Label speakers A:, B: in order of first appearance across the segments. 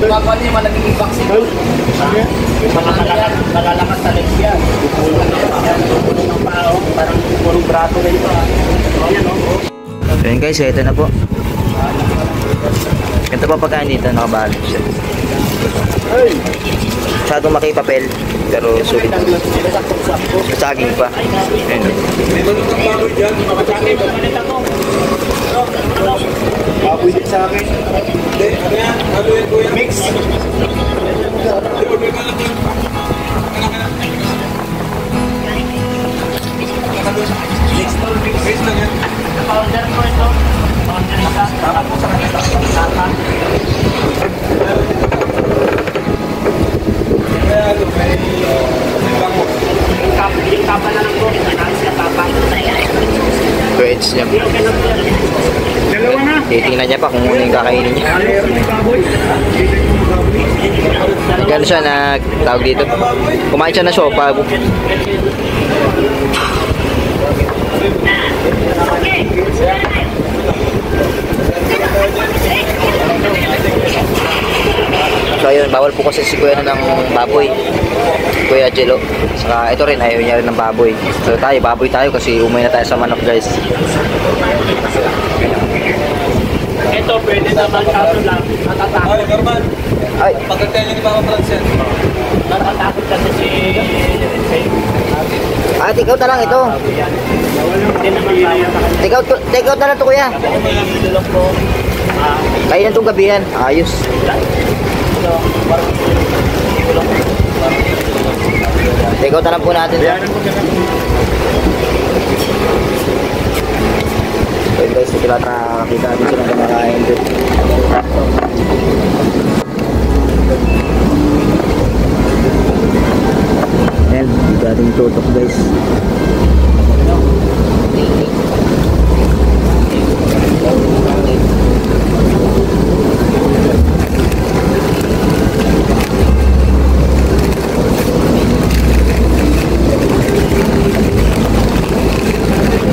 A: Gagawa niya malaging vaccine. Malalakas sa legs yan. Pupulong ng pao. Parang purong brato na ito. Ayan o.
B: So yun guys, ito na po. Ito pa pagkain dito, nakabalot siya. Masyadong makipapel, pero sulit. Saging pa. Ayan.
C: Baboy din sa akin. Hindi, ano yan? Haluin ko yan. Mix. Mix lang yan.
A: Powder ko ito. Powder isa. Para po sa kanila.
C: Kaya ito, may bango.
A: Yung kapa na lang po. Inalis na kapa.
B: Grades niya.
C: Dalawa na.
B: Titingnan niya pa kung ano yung kakainin niya. Nagkano siya na tawag dito. Kumain siya na sopa. So ayun, bawal po kasi si Kuya ng baboy, Kuya Jello. Saka ito rin, ayaw niya rin ng baboy. So tayo, baboy tayo kasi umuwi na tayo sa manok guys.
A: Ito pwede naman kaso lang. Natatakot.
C: Ay, Norman.
B: Ay,
C: Pagkakaya niyo ni Papa Franz yan.
A: Natatakot kasi si...
B: at ikaw na lang ito.
A: Hindi naman kaya sa kanya.
B: Take out na lang ito Kuya.
A: Tulog ko.
B: Kainan itong gabihan. Ayos. Take out na lang po natin. So guys, ito lang nakakita natin sila na kumakain dito. Ayan, dito natin tutok guys.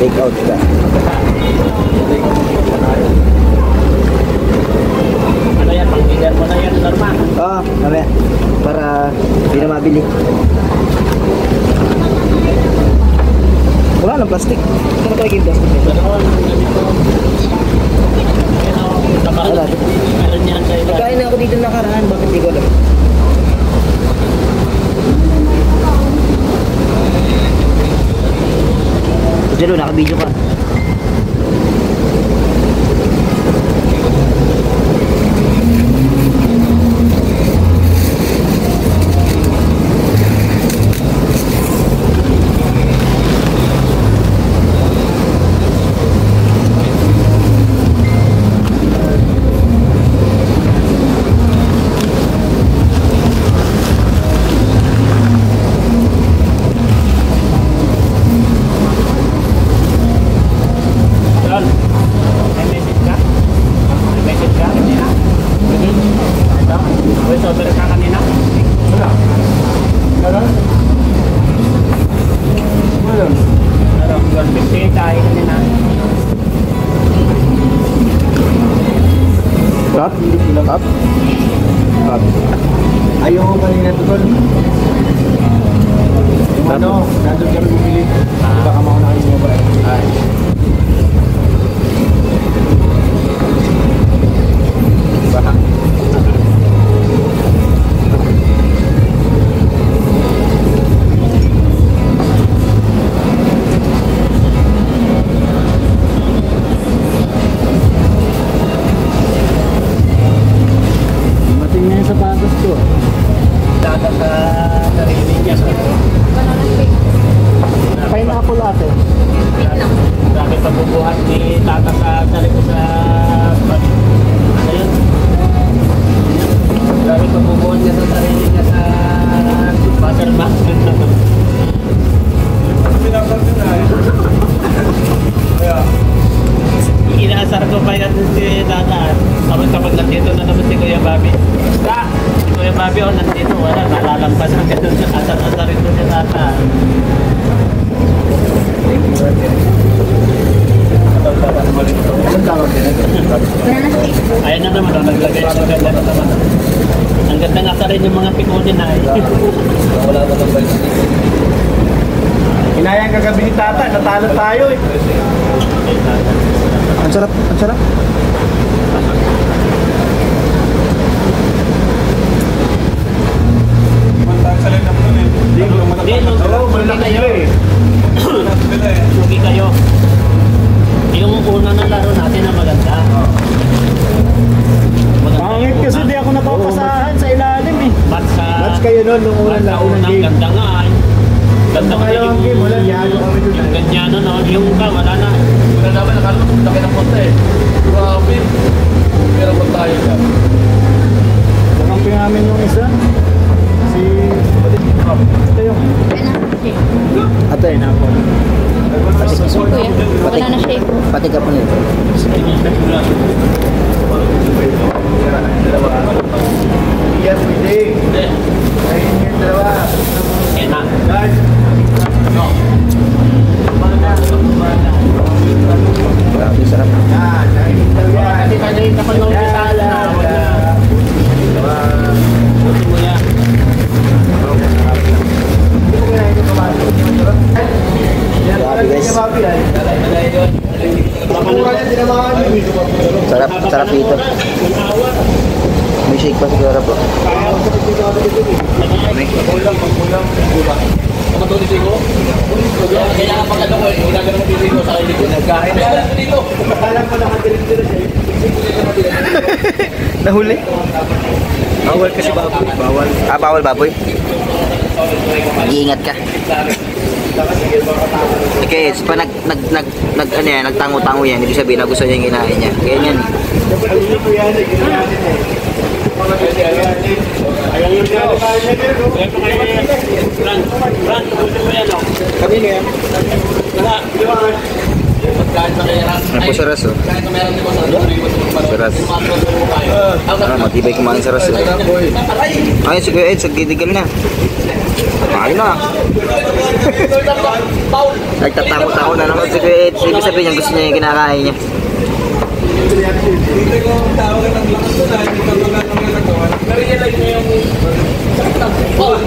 B: Take out ka.
A: Ano yan? Pang-leader mo na yan, Norma.
B: Oo, mamaya. Para hindi na mabili. Wala ng plastic. Saan pa yung plastic? Wala.
A: Meron yan sa iba.
B: Nagkain na ako dito nakaraan. Bakit di ko alam? Jello, naka-video ka. Cut? Cut? Cut.
C: Ayaw ko kanina ito tol. Yung ano, nandun kami bumili. Baka makunahin mo ba? Ay. Baka.
B: Pineapple ate.
A: Dami pagbubuhat ni Tata sa sarili ko sa... Ano yun? Dami pagbubuhat niya sa sarili niya sa... Butterback.
C: Pinapansin na eh. Kaya,
A: Inaasar ko pa yan si Tata. Tapos kapag nandito na naman si Kuya Bobby. Si Kuya Bobby nandito. Wala, nalalampas ang ganun. Asar-asarin ko si Tata. Ayan na naman, naglagay sa ganda na naman. Ang ganda nga sa rin yung mga pikunin na eh.
C: Wala na ng bike. Hinayang kagabi ni Tata, natalo tayo eh.
B: Ang sarap, ang sarap.
C: Mantang sa linap nun eh.
A: Hindi,
C: malaki
A: kayo.
C: eh.
A: Sugi kayo. Yung una ng laro natin na maganda.
C: Pangit kasi di ako napapasahan sa ilalim eh.
A: Match
C: kayo nun nung unang game.
A: Ganda nga eh. Ganda nga yung
C: game, wala yalo kami dun.
A: Yung ganyan no, yung ka, wala na.
D: Wala naman nakalap, laki ng punta eh. Grabe. Pero kung tayo ka.
C: Kakampi namin yung isa. Si... Ito yung... Ate, na ako.
E: Kuya, wala na shake ko.
B: Pati ka po nito.
C: Yes, pwede. Ayun yung dalawa.
A: Eh na.
C: Guys.
B: Grabe, sarap.
C: Yan, ayun yung dalawa.
A: Kasi pagayin ka pa yung bisala. Buti mo yan.
B: Grabe guys. Sarap, sarap dito. May shake pa siguro po.
D: Matulis ko. Kailangan pag ano ko eh. Ginagano mo pili ko sa kaili ko. Nagkain na dito.
B: Nahuli?
C: Bawal kasi baboy. Bawal.
B: Ah, bawal baboy. Mag-iingat ka. Okay, pa ano yan, nagtango-tango yan. Ibig sabihin na gusto niya yung kinain niya. Ganyan.
C: Kanina yan.
D: Pagkain sa kaya.
B: Ano po sa ras, oh.
D: Kahit na meron din ko sa
B: Sa ras. Ah, matibay kumain sa ras, oh. Ayun, si Kuya Ed, sagdidigal na. Ayun na. Nagtatakot-takot na naman si Kuya Ed. Ibig sabihin niya, gusto niya yung kinakain niya.
C: Hindi ko tawagan ng lakas ko na hindi ka wala nang nagawa.
D: Na-realize niya yung sakit ng bawal.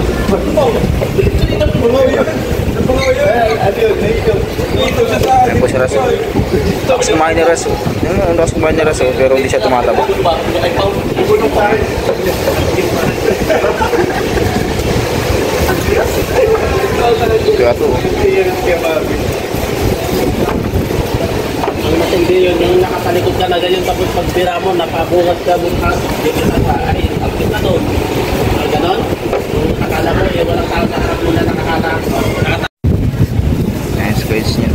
C: Dito siya sa
B: Ayun po si Ras, oh. Tapos kumain ni Ras, oh. Yung tapos kumain ni Ras, oh, pero hindi siya tumataba. Kaya to, oh.
A: Ang matindi yun, yung nakatalikod ka na ganyan tapos pagbira mo, napabukas ka bukas, hindi ka na ay, akit na doon. Ganon? Akala mo, eh, walang tao na muna nakakata.
B: Ayan, squares niya.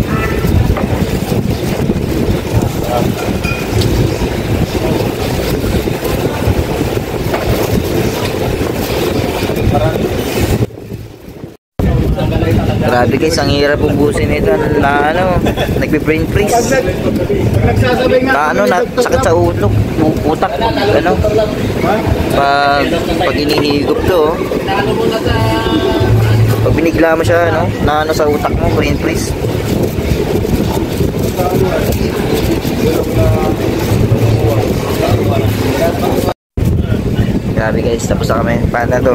B: Grabe guys, ang hirap ubusin ito na ano, nagbe-brain freeze.
C: nagsasabay nga.
B: Na ano, na, sakit sa ulo, utak, ano. Pag inihigop to, oh.
A: Lalo mo na sa...
B: Pag binigla mo siya, ano, na ano sa utak mo, brain freeze. Grabe guys, tapos na kami. Paano na to?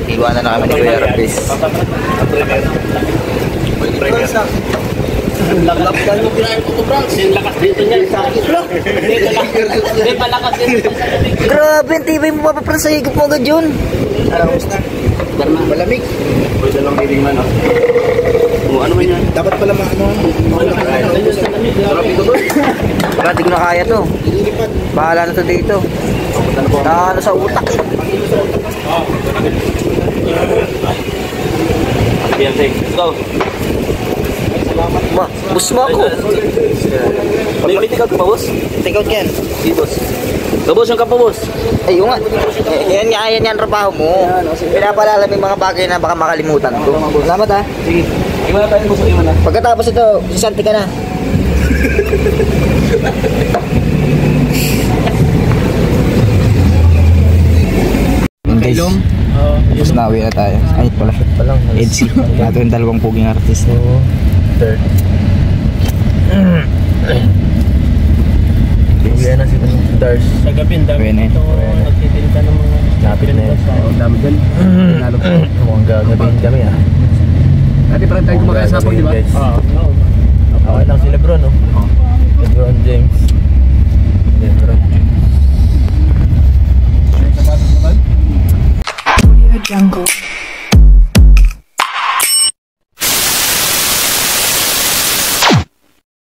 B: Iwanan na kami ni Kuya Rapis.
A: Lakas ka yung kinain ko to, Franz. Yung lakas dito niya, sa akin. Hindi pa lakas dito.
B: Grabe, ang tibay mo pa sa higop mo agad yun.
C: Malamig.
A: Pwede lang kilingan ah. Ano man yan?
C: Dapat pala maano.
A: Sarap ito doon.
B: Wala, di ko na kaya to. Bahala na to dito. Na ano sa utak.
A: Biyante, go.
B: Ma, bus mo ako.
A: May tigaw ka pa, boss?
B: Take out yan.
A: Di, boss. Boss, yung ka pa, boss.
B: Ay, yung nga. Yan yan trabaho mo. Pinapalala yung mga bagay na baka makalimutan ko. Salamat ha.
A: Sige. Iwan na tayo, boss. Iwan na.
B: Pagkatapos ito, sisanti ka na. Guys, tapos nauwi na tayo. Ay, pala. Edsy. Ito yung dalawang puging artist.
D: Third. Uwi na si Dars.
A: Sa gabi, ang dami
B: Pwede.
A: dito nagtitinda ng mga
D: Lapit na yun.
C: Ang dami dyan.
D: Mukhang gagabihin kami ah.
C: Dati parang tayo kumakain sa hapon, di ba?
D: Guys.
A: Oo.
D: Okay lang si Lebron, no? Lebron James. Lebron James.
F: Audio Jungle.